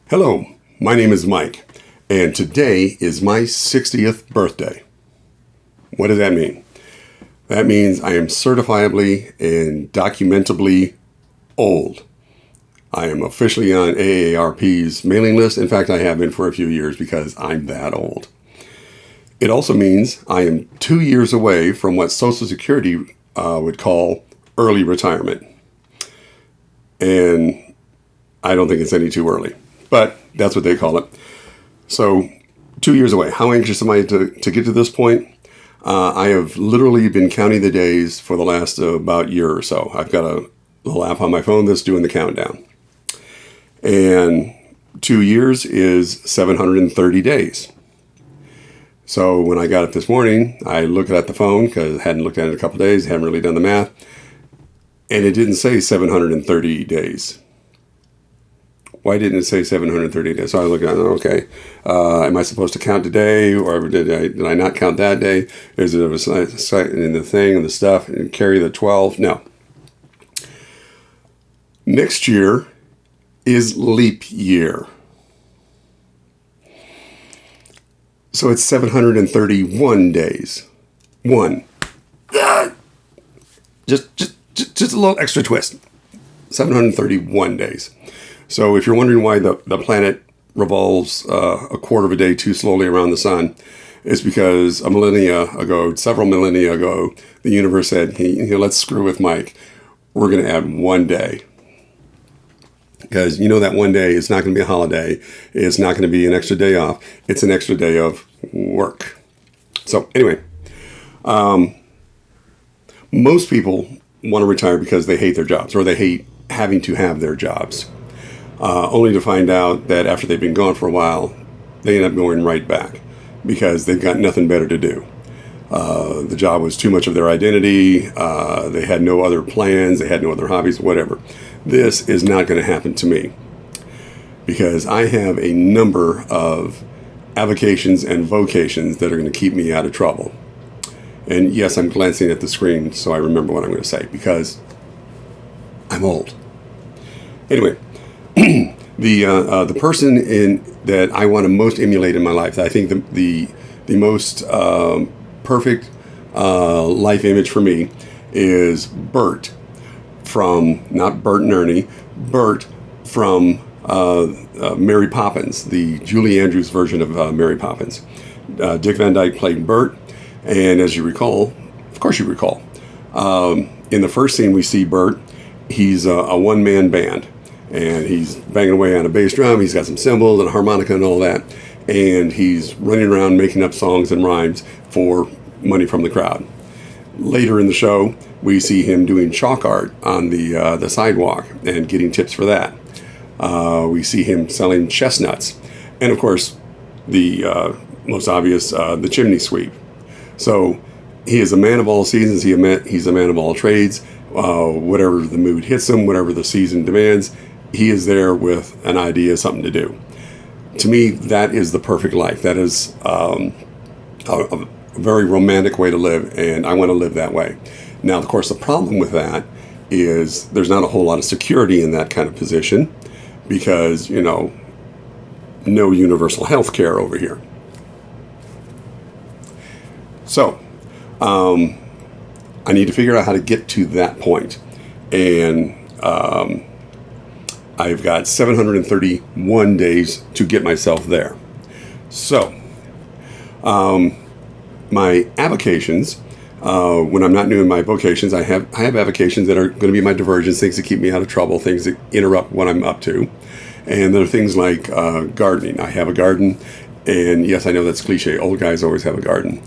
Hello, my name is Mike, and today is my 60th birthday. What does that mean? That means I am certifiably and documentably old. I am officially on AARP's mailing list. In fact, I have been for a few years because I'm that old. It also means I am 2 years away from what Social Security would call early retirement. And I don't think it's any too early, but that's what they call it. So 2 years away. How anxious am I to get to this point? I have literally been counting the days for the last about year or so. I've got a little app on my phone that's doing the countdown. And 2 years is 730 days. So when I got up this morning, I looked at the phone because I hadn't looked at it in a couple of days, hadn't really done the math, and it didn't say 730 days. Why didn't it say 730 days? So I looked at it, okay, am I supposed to count today, or did I not count that day? Is it a site in the thing and the stuff and carry the 12? No. Next year is leap year. So it's 731 days. One. Just a little extra twist. 731 days. So if you're wondering why the planet revolves a quarter of a day too slowly around the sun, it's because several millennia ago, the universe said, hey, let's screw with Mike. We're going to add 1 day. Because you know that 1 day is not going to be a holiday. It's not going to be an extra day off. It's an extra day of work. So anyway, most people want to retire because they hate their jobs or they hate having to have their jobs. Only to find out that after they've been gone for a while, they end up going right back because they've got nothing better to do. The job was too much of their identity. They had no other plans. They had no other hobbies, whatever. This is not going to happen to me because I have a number of avocations and vocations that are going to keep me out of trouble. And yes, I'm glancing at the screen so I remember what I'm going to say because I'm old. Anyway, the person that I want to most emulate in my life, I think the most perfect life image for me is Bert from, not Bert and Ernie, Bert from Mary Poppins, the Julie Andrews version of Mary Poppins. Dick Van Dyke played Bert, and as you recall, of course you recall, in the first scene we see Bert, he's a one-man band, and he's banging away on a bass drum, he's got some cymbals and a harmonica and all that, and he's running around making up songs and rhymes for money from the crowd. Later in the show, we see him doing chalk art on the sidewalk and getting tips for that. We see him selling chestnuts. And of course, the most obvious, the chimney sweep. So he is a man of all seasons. He's a man of all trades. Whatever the mood hits him, whatever the season demands, he is there with an idea, something to do. To me, that is the perfect life. That is a very romantic way to live, and I want to live that way. Now, of course, the problem with that is there's not a whole lot of security in that kind of position because, no universal health care over here. So, I need to figure out how to get to that point. And I've got 731 days to get myself there. So, my avocations, when I'm not doing my vocations, I have avocations that are going to be my diversions, things that keep me out of trouble, things that interrupt what I'm up to. And there are things like gardening. I have a garden, and yes, I know that's cliche. Old guys always have a garden.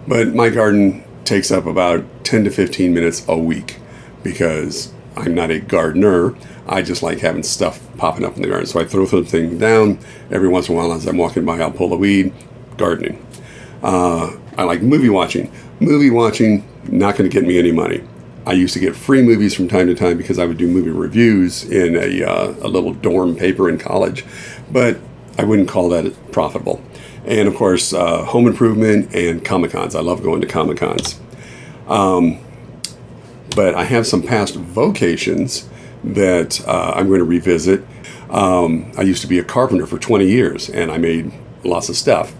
But my garden takes up about 10 to 15 minutes a week because I'm not a gardener. I just like having stuff popping up in the garden. So I throw something down. Every once in a while as I'm walking by, I'll pull a weed. Gardening. I like movie watching. Movie watching, not going to get me any money. I used to get free movies from time to time because I would do movie reviews in a little dorm paper in college. But I wouldn't call that profitable. And of course, home improvement and Comic-Cons. I love going to Comic-Cons. But I have some past vocations that I'm going to revisit. I used to be a carpenter for 20 years, and I made lots of stuff.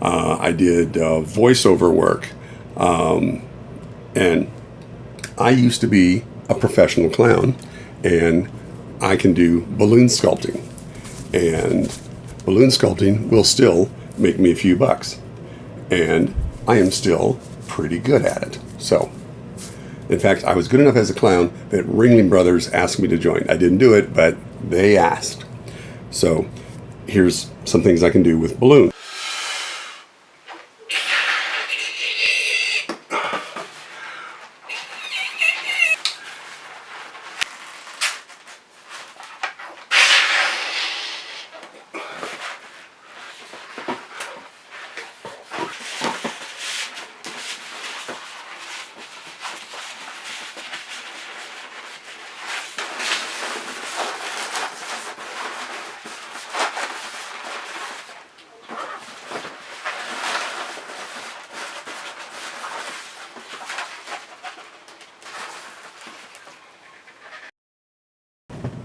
I did voiceover work, and I used to be a professional clown, and I can do balloon sculpting. And balloon sculpting will still make me a few bucks. And I am still pretty good at it. So, in fact, I was good enough as a clown that Ringling Brothers asked me to join. I didn't do it, but they asked. So, here's some things I can do with balloons.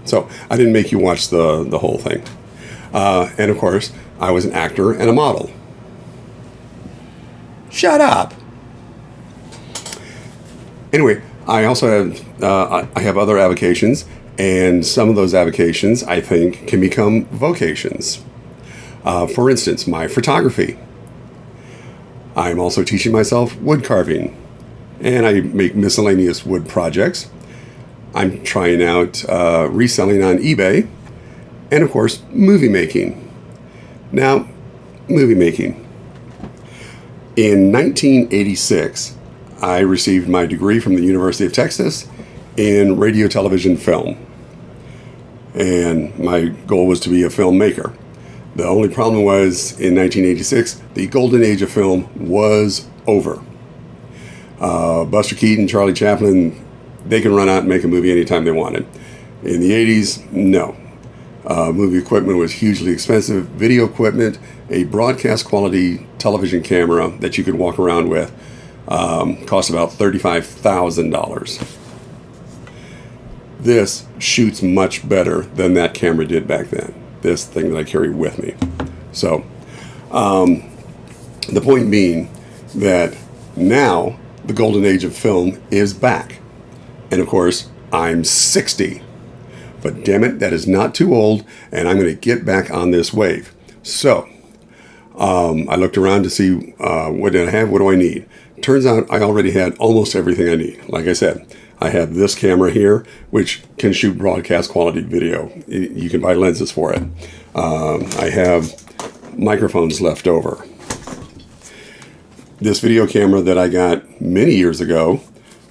So I didn't make you watch the whole thing. And of course, I was an actor and a model. Shut up. Anyway, I also have I have other avocations, and some of those avocations I think can become vocations. For instance, my photography. I'm also teaching myself wood carving, and I make miscellaneous wood projects. I'm trying out reselling on eBay, and of course, movie making. Now, movie making. In 1986, I received my degree from the University of Texas in radio, television, film. And my goal was to be a filmmaker. The only problem was, in 1986, the golden age of film was over. Buster Keaton, Charlie Chaplin, they can run out and make a movie anytime they wanted. In the 80s, no. Movie equipment was hugely expensive. Video equipment, a broadcast quality television camera that you could walk around with, cost about $35,000. This shoots much better than that camera did back then. This thing that I carry with me. So, the point being that now the golden age of film is back. And of course, I'm 60. But damn it, that is not too old, and I'm going to get back on this wave. So, I looked around to see what did I have, what do I need. Turns out I already had almost everything I need. Like I said, I have this camera here, which can shoot broadcast quality video. You can buy lenses for it. I have microphones left over. This video camera that I got many years ago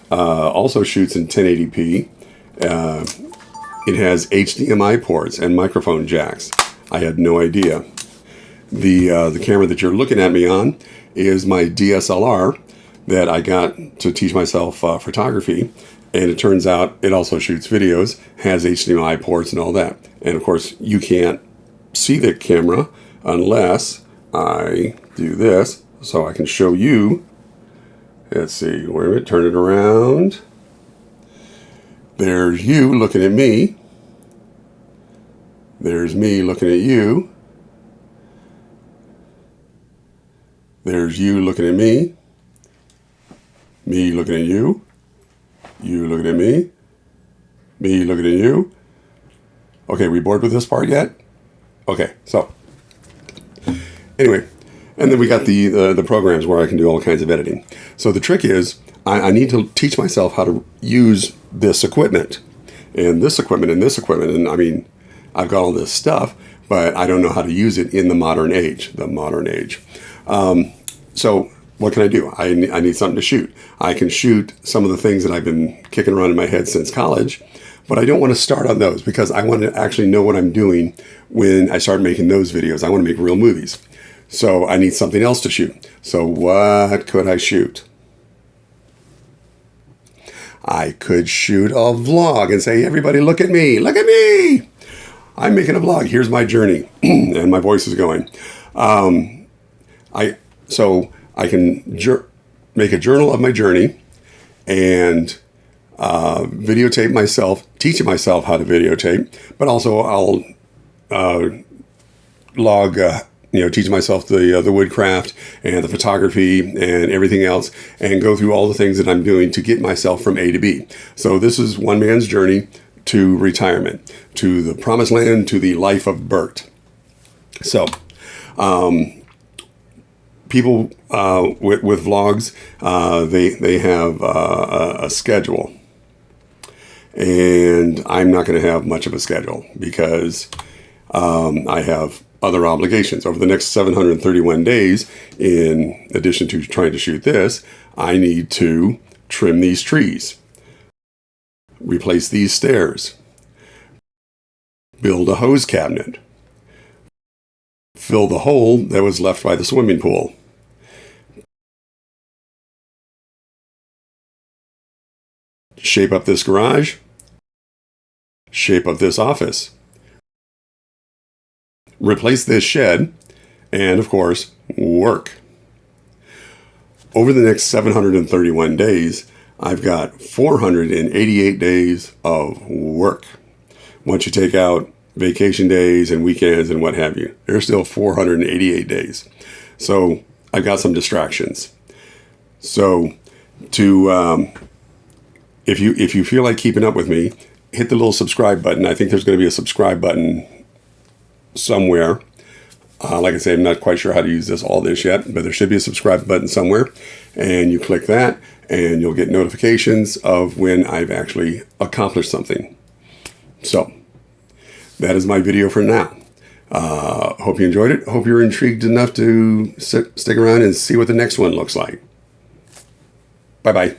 also shoots in 1080p. It has HDMI ports and microphone jacks. I had no idea. The camera that you're looking at me on is my DSLR that I got to teach myself photography. And it turns out it also shoots videos, has HDMI ports and all that. And of course, you can't see the camera unless I do this. So I can show you. Let's see, wait a minute, turn it around. There's you looking at me. There's me looking at you. There's you looking at me. Me looking at you. You looking at me. Me looking at you. Okay, we bored with this part yet? Okay, so anyway, and then we got the programs where I can do all kinds of editing. So the trick is I need to teach myself how to use this equipment and this equipment and this equipment. And I mean, I've got all this stuff, but I don't know how to use it in the modern age. So what can I do? I need something to shoot. I can shoot some of the things that I've been kicking around in my head since college, but I don't want to start on those because I want to actually know what I'm doing when I start making those videos. I want to make real movies. So I need something else to shoot. So what could I shoot? I could shoot a vlog and say, everybody look at me, look at me. I'm making a vlog. Here's my journey. And my voice is going. So I can make a journal of my journey, and videotape myself, teaching myself how to videotape, but also I'll log, teach myself the woodcraft and the photography and everything else, and go through all the things that I'm doing to get myself from A to B. So this is one man's journey to retirement, to the promised land, to the life of Bert. So, people with vlogs, they have a schedule, and I'm not going to have much of a schedule because I have other obligations. Over the next 731 days, in addition to trying to shoot this, I need to trim these trees, replace these stairs, build a hose cabinet, fill the hole that was left by the swimming pool, shape up this garage, shape up this office, replace this shed, and of course, work. Over the next 731 days, I've got 488 days of work. Once you take out vacation days and weekends and what have you, there's still 488 days. So I've got some distractions. So if you feel like keeping up with me, hit the little subscribe button. I think there's going to be a subscribe button somewhere. Like I say, I'm not quite sure how to use all this yet, but there should be a subscribe button somewhere, and you click that and you'll get notifications of when I've actually accomplished something. So that is my video for now. Hope you enjoyed it. Hope you're intrigued enough to stick around and see what the next one looks like. Bye-bye.